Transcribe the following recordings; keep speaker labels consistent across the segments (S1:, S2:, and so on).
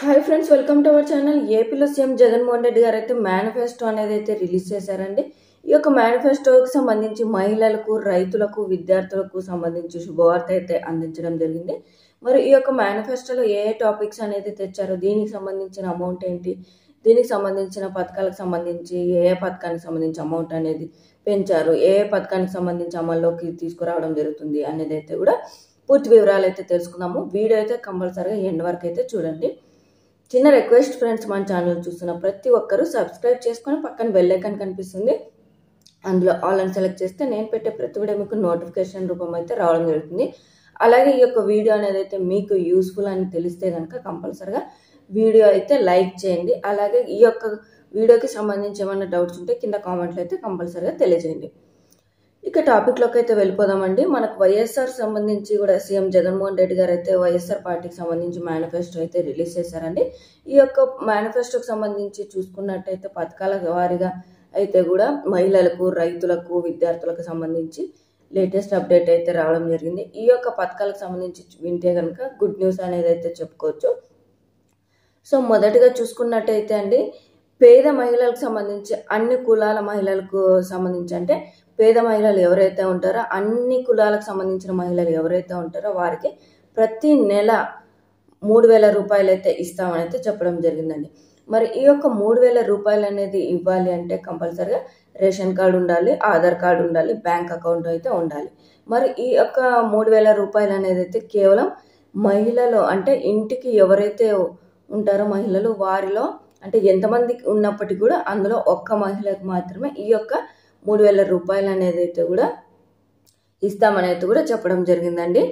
S1: Hi friends, welcome to our channel. ఏపీలో CM Jaganmohan Reddy గారు అయితే మేనిఫెస్టో అనేది అయితే రిలీజ్ చేశారండి. ఈ యొక్క మేనిఫెస్టోకి సంబంధించి మహిళలకు, రైతులకు, విద్యార్థులకు సంబంధించి శుభవార్త అయితే అందించడం జరిగింది. మరి ఈ యొక్క మేనిఫెస్టోలో ఏ టాపిక్స్ అనేది తెచ్చారో, దీనికి సంబంధించిన అమౌంట్ ఏంటి, దీనికి సంబంధించిన పథకాలకు సంబంధించి ఏ పథకానికి సంబంధించి అమౌంట్ అనేది పెంచారు, ఏ పథకానికి సంబంధించి అమల్లోకి తీసుకురావడం జరుగుతుంది అనేది అయితే కూడా పూర్తి వివరాలు అయితే తెలుసుకుందాము. వీడియో అయితే కంపల్సరీగా ఎండ్ వరకు అయితే చూడండి. చిన్న రిక్వెస్ట్ ఫ్రెండ్స్, మన ఛానల్ చూస్తున్న ప్రతి ఒక్కరూ సబ్స్క్రైబ్ చేసుకొని పక్కన బెల్ ఐకాన్ కనిపిస్తుంది, అందులో ఆల్ అని సెలెక్ట్ చేస్తే నేను పెట్టే ప్రతి వీడియో మీకు నోటిఫికేషన్ రూపం అయితే రావడం జరుగుతుంది. అలాగే ఈ యొక్క వీడియో అనేది అయితే మీకు యూస్ఫుల్ అని తెలిస్తే కనుక కంపల్సరీగా వీడియో అయితే లైక్ చేయండి. అలాగే ఈ యొక్క వీడియోకి సంబంధించి ఏమైనా డౌట్స్ ఉంటే కింద కామెంట్లు అయితే కంపల్సరీగా తెలియజేయండి. ఇక టాపిక్లోకి అయితే వెళ్ళిపోదామండి. మనకు వైఎస్ఆర్ సంబంధించి కూడా సీఎం జగన్మోహన్ రెడ్డి గారు అయితే వైఎస్ఆర్ పార్టీకి సంబంధించి మేనిఫెస్టో అయితే రిలీజ్ చేశారండి. ఈ యొక్క మేనిఫెస్టోకి సంబంధించి చూసుకున్నట్టయితే పథకాల వారీగా అయితే కూడా మహిళలకు, రైతులకు, విద్యార్థులకు సంబంధించి లేటెస్ట్ అప్డేట్ అయితే రావడం జరిగింది. ఈ యొక్క పథకాలకు సంబంధించి వింటే కనుక గుడ్ న్యూస్ అనేది అయితే చెప్పుకోవచ్చు. సో మొదటిగా చూసుకున్నట్టయితే అండి, పేద మహిళలకు సంబంధించి అన్ని కులాల మహిళలకు సంబంధించి, అంటే పేద మహిళలు ఎవరైతే ఉంటారో అన్ని కులాలకు సంబంధించిన మహిళలు ఎవరైతే ఉంటారో వారికి ప్రతి నెల 3,000 రూపాయలు అయితే ఇస్తామని అయితే చెప్పడం జరిగిందండి. మరి ఈ యొక్క 3,000 రూపాయలు అనేది ఇవ్వాలి అంటే కంపల్సరీగా రేషన్ కార్డు ఉండాలి, ఆధార్ కార్డు ఉండాలి, బ్యాంక్ అకౌంట్ అయితే ఉండాలి. మరి ఈ యొక్క 3,000 రూపాయలు అనేది అయితే కేవలం మహిళలు, అంటే ఇంటికి ఎవరైతే ఉంటారో మహిళలు, వారిలో అంటే ఎంతమంది ఉన్నప్పటికీ కూడా అందులో ఒక్క మహిళకు మాత్రమే ఈ యొక్క 3,000 రూపాయలు అనేది అయితే కూడా ఇస్తామని అయితే కూడా చెప్పడం జరిగిందండి.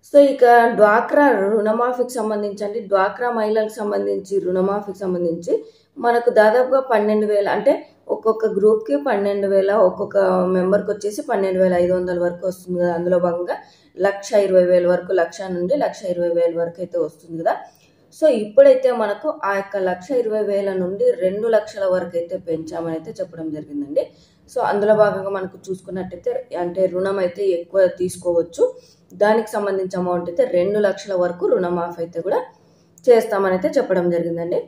S1: సో ఇక డ్వాక్రా రుణమాఫీకి సంబంధించి, డ్వాక్రా మహిళలకు సంబంధించి రుణమాఫీకి సంబంధించి మనకు దాదాపుగా 12,000, అంటే ఒక్కొక్క గ్రూప్కి 12,000, ఒక్కొక్క మెంబర్కి వచ్చేసి 12,500 వరకు వస్తుంది కదా. అందులో భాగంగా 1,20,000 వరకు, 1,00,000 నుండి 1,20,000 వరకు అయితే వస్తుంది కదా. సో ఇప్పుడైతే మనకు ఆ యొక్క 1,20,000 నుండి 2 లక్షల వరకు అయితే పెంచామని అయితే చెప్పడం జరిగిందండి. సో అందులో భాగంగా మనకు చూసుకున్నట్టయితే అంటే రుణం అయితే ఎక్కువ తీసుకోవచ్చు. దానికి సంబంధించిన అమౌంట్ అయితే 2 లక్షల వరకు రుణమాఫీ అయితే కూడా చేస్తామని అయితే చెప్పడం జరిగిందండి.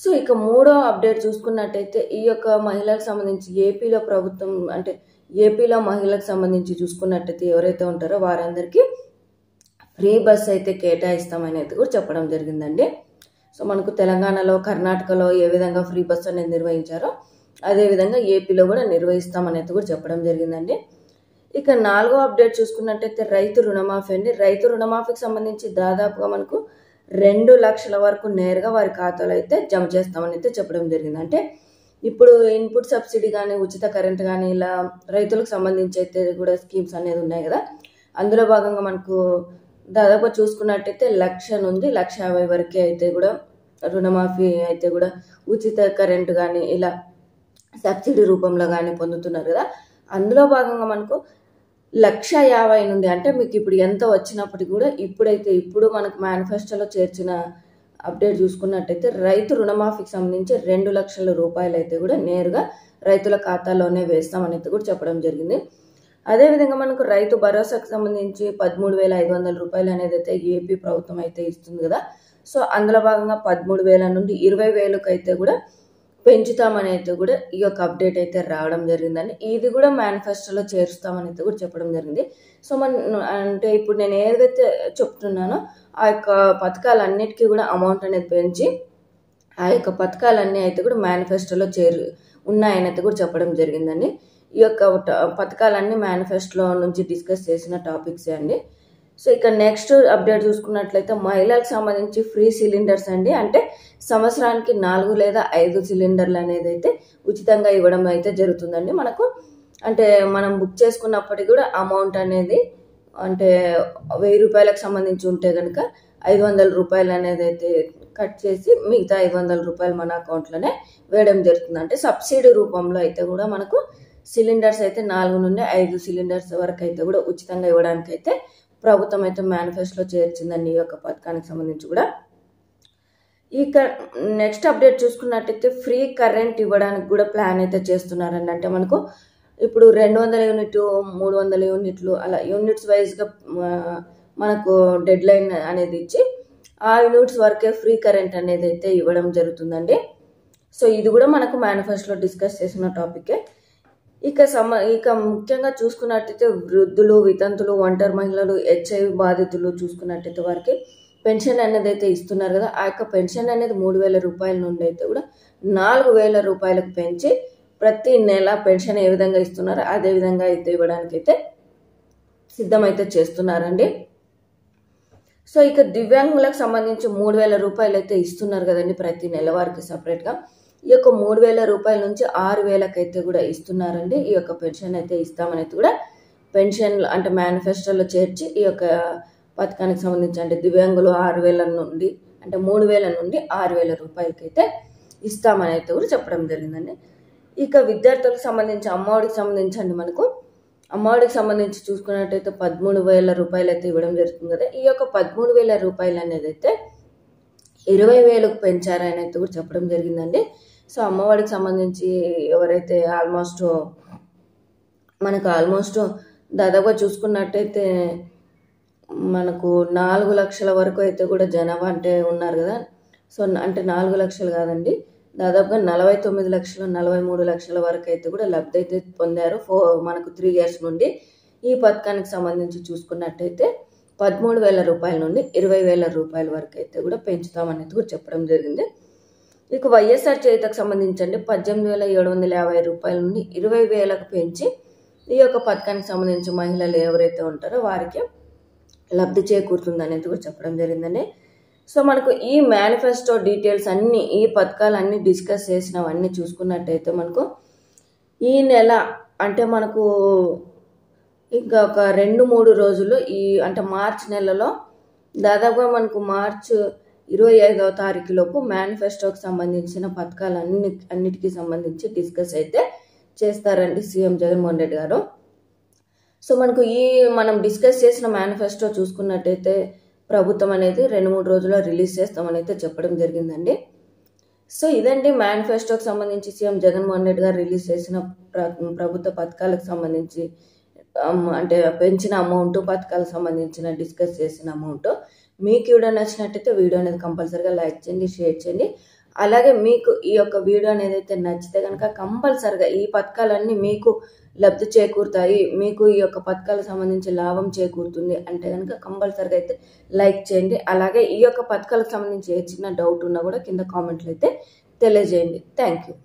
S1: సో ఇక మూడో అప్డేట్ చూసుకున్నట్టయితే ఈ యొక్క మహిళలకు సంబంధించి ఏపీలో ప్రభుత్వం, అంటే ఏపీలో మహిళలకు సంబంధించి చూసుకున్నట్టయితే ఎవరైతే ఉంటారో వారందరికీ ఫ్రీ బస్ అయితే కేటాయిస్తామని అయితే కూడా చెప్పడం జరిగిందండి. సో మనకు తెలంగాణలో, కర్ణాటకలో ఏ విధంగా ఫ్రీ బస్ అనేది నిర్వహించారో అదేవిధంగా ఏపీలో కూడా నిర్వహిస్తామని అయితే కూడా చెప్పడం జరిగిందండి. ఇక నాలుగో అప్డేట్ చూసుకున్నట్టయితే రైతు రుణమాఫీ అండి. రైతు రుణమాఫీకి సంబంధించి దాదాపుగా మనకు 2 లక్షల వరకు నేరుగా వారి ఖాతాలో అయితే జమ చేస్తామని అయితే చెప్పడం జరిగింది. అంటే ఇప్పుడు ఇన్పుట్ సబ్సిడీ కానీ, ఉచిత కరెంట్ కానీ, ఇలా రైతులకు సంబంధించి అయితే కూడా స్కీమ్స్ అనేది ఉన్నాయి కదా. అందులో భాగంగా మనకు దాదాపు చూసుకున్నట్టయితే 1,00,000 నుండి 1,50,000 వరకే అయితే కూడా రుణమాఫీ అయితే కూడా ఉచిత కరెంటు కానీ, ఇలా సబ్సిడీ రూపంలో కానీ పొందుతున్నారు కదా. అందులో భాగంగా మనకు 1,50,000 నుండి, అంటే మీకు ఇప్పుడు ఎంత వచ్చినప్పటికీ కూడా ఇప్పుడు మనకు మేనిఫెస్టోలో చేర్చిన అప్డేట్ చూసుకున్నట్టయితే రైతు రుణమాఫీకి సంబంధించి 2 లక్షల రూపాయలు అయితే కూడా నేరుగా రైతుల ఖాతాలోనే వేస్తామని అయితే కూడా చెప్పడం జరిగింది. అదేవిధంగా మనకు రైతు భరోసాకు సంబంధించి 13,500 రూపాయలు అనేది అయితే ఏపీ ప్రభుత్వం అయితే ఇస్తుంది కదా. సో అందులో భాగంగా 13,000 నుండి 20,000కి అయితే కూడా పెంచుతామని అయితే కూడా ఈ యొక్క అప్డేట్ అయితే రావడం జరిగిందండి. ఇది కూడా మేనిఫెస్టోలో చేరుస్తామని అయితే కూడా చెప్పడం జరిగింది. సో అంటే ఇప్పుడు నేను ఏదైతే చెప్తున్నానో ఆ యొక్క పథకాలన్నిటికీ కూడా అమౌంట్ అనేది పెంచి ఆ యొక్క పథకాలన్నీ అయితే కూడా మేనిఫెస్టోలో ఉన్నాయని అయితే కూడా చెప్పడం జరిగిందండి. ఈ యొక్క పథకాలన్నీ మేనిఫెస్టోలో నుంచి డిస్కస్ చేసిన టాపిక్సే అండి. సో ఇక నెక్స్ట్ అప్డేట్ చూసుకున్నట్లయితే మహిళలకు సంబంధించి ఫ్రీ సిలిండర్స్ అండి. అంటే సంవత్సరానికి 4 లేదా 5 సిలిండర్లు అనేది అయితే ఉచితంగా ఇవ్వడం అయితే జరుగుతుందండి. మనకు అంటే మనం బుక్ చేసుకున్నప్పటికీ కూడా అమౌంట్ అనేది, అంటే 1,000 రూపాయలకు సంబంధించి ఉంటే కనుక 500 రూపాయలు అనేది అయితే కట్ చేసి మిగతా 500 రూపాయలు మన అకౌంట్లోనే వేయడం జరుగుతుంది. అంటే సబ్సిడీ రూపంలో అయితే కూడా మనకు సిలిండర్స్ అయితే 4 నుండి 5 సిలిండర్స్ వరకు అయితే కూడా ఉచితంగా ఇవ్వడానికి అయితే ప్రభుత్వం అయితే మేనిఫెస్టోలో చేర్చిందండి ఈ యొక్క పథకానికి సంబంధించి కూడా. ఇక నెక్స్ట్ అప్డేట్ చూసుకున్నట్టయితే ఫ్రీ కరెంట్ ఇవ్వడానికి కూడా ప్లాన్ అయితే చేస్తున్నారండి. అంటే మనకు ఇప్పుడు 200 యూనిట్లు, 300 యూనిట్లు, అలా యూనిట్స్ వైజ్గా మనకు డెడ్ లైన్ అనేది ఇచ్చి ఆ యూనిట్స్ వరకే ఫ్రీ కరెంట్ అనేది అయితే ఇవ్వడం జరుగుతుందండి. సో ఇది కూడా మనకు మేనిఫెస్టోలో డిస్కస్ చేసిన టాపికే. ఇక ముఖ్యంగా చూసుకున్నట్టయితే వృద్ధులు, వితంతులు, ఒంటరి మహిళలు, HIV బాధితులు చూసుకున్నట్టయితే వారికి పెన్షన్ అనేది అయితే ఇస్తున్నారు కదా. ఆ యొక్క పెన్షన్ అనేది 3,000 రూపాయల నుండి అయితే కూడా 4,000 రూపాయలకు పెంచి ప్రతి నెల పెన్షన్ ఏ విధంగా ఇస్తున్నారో అదే విధంగా అయితే ఇవ్వడానికి అయితే సిద్ధమైతే చేస్తున్నారండి. సో ఇక దివ్యాంగులకు సంబంధించి 3,000 రూపాయలు అయితే ఇస్తున్నారు కదండి ప్రతి నెల వారికి సపరేట్గా. ఈ యొక్క 3,000 రూపాయల నుంచి 6,000కి అయితే కూడా ఇస్తున్నారండి. ఈ యొక్క పెన్షన్ అయితే ఇస్తామనేది కూడా పెన్షన్ అంటే మేనిఫెస్టోలో చేర్చి ఈ యొక్క పథకానికి సంబంధించి అంటే దివ్యాంగులు 6,000 నుండి అంటే 3,000 నుండి 6,000 రూపాయలకి అయితే ఇస్తామని అయితే కూడా చెప్పడం జరిగిందండి. ఇక విద్యార్థులకు సంబంధించి అమ్మఒడికి సంబంధించి అండి మనకు అమ్మఒడికి సంబంధించి చూసుకున్నట్టయితే 13,000 రూపాయలు అయితే ఇవ్వడం జరుగుతుంది కదా. ఈ యొక్క 13,000 రూపాయలు అనేది అయితే 20,000కు పెంచారని అయితే కూడా చెప్పడం జరిగిందండి. సో అమ్మఒడికి సంబంధించి ఎవరైతే ఆల్మోస్ట్ దాదాపుగా చూసుకున్నట్టయితే మనకు 4 లక్షల వరకు అయితే కూడా జనాభా అంటే ఉన్నారు కదా. సో అంటే 4 లక్షలు కాదండి, దాదాపుగా 49 లక్షలు 43 లక్షల వరకు అయితే కూడా లబ్ధి అయితే పొందారు మనకు 3 years నుండి. ఈ పథకానికి సంబంధించి చూసుకున్నట్టయితే 13,000 రూపాయల నుండి 20,000 రూపాయల వరకు అయితే కూడా పెంచుతామనేది కూడా చెప్పడం జరిగింది. ఇక వైఎస్ఆర్ చేయుతకు సంబంధించండి 18,750 రూపాయల నుండి 20,000కు పెంచి ఈ యొక్క పథకానికి సంబంధించి మహిళలు ఎవరైతే ఉంటారో వారికి లబ్ధి చేకూరుతుంది అనేది కూడా చెప్పడం జరిగిందండి. సో మనకు ఈ మేనిఫెస్టో డీటెయిల్స్ అన్నీ, ఈ పథకాలన్నీ డిస్కస్ చేసినవన్నీ చూసుకున్నట్టయితే మనకు ఈ నెల అంటే మనకు ఇంకా ఒక 2-3 రోజుల్లో అంటే మార్చ్ నెలలో దాదాపుగా మనకు మార్చ్ 25వ తారీఖు లోపు మేనిఫెస్టోకి సంబంధించిన పథకాలన్నిటికీ సంబంధించి డిస్కస్ అయితే చేస్తారండి సీఎం జగన్మోహన్ రెడ్డి గారు. సో మనకు మనం డిస్కస్ చేసిన మేనిఫెస్టో చూసుకున్నట్టయితే ప్రభుత్వం అనేది 2-3 రోజుల్లో రిలీజ్ చేస్తామని అయితే చెప్పడం జరిగిందండి. సో ఇదండి మేనిఫెస్టోకి సంబంధించి సీఎం జగన్మోహన్ రెడ్డి గారు రిలీజ్ చేసిన ప్రభుత్వ పథకాలకు సంబంధించి అంటే పెంచిన అమౌంట్, పథకాలకు సంబంధించిన డిస్కస్ చేసిన అమౌంట్. మీకు వీడియో నచ్చినట్టయితే వీడియో అనేది కంపల్సరీగా లైక్ చేయండి, షేర్ చేయండి. అలాగే మీకు ఈ యొక్క వీడియో అనేది అయితే నచ్చితే కనుక కంపల్సరీగా ఈ పథకాలన్నీ మీకు లబ్ధి చేకూరుతాయి, మీకు ఈ యొక్క పథకాలకు సంబంధించి లాభం చేకూరుతుంది అంటే కనుక కంపల్సరీగా అయితే లైక్ చేయండి. అలాగే ఈ యొక్క పథకాలకు సంబంధించి ఏ చిన్న డౌట్ ఉన్నా కూడా కింద కామెంట్లు అయితే తెలియజేయండి. Thank you.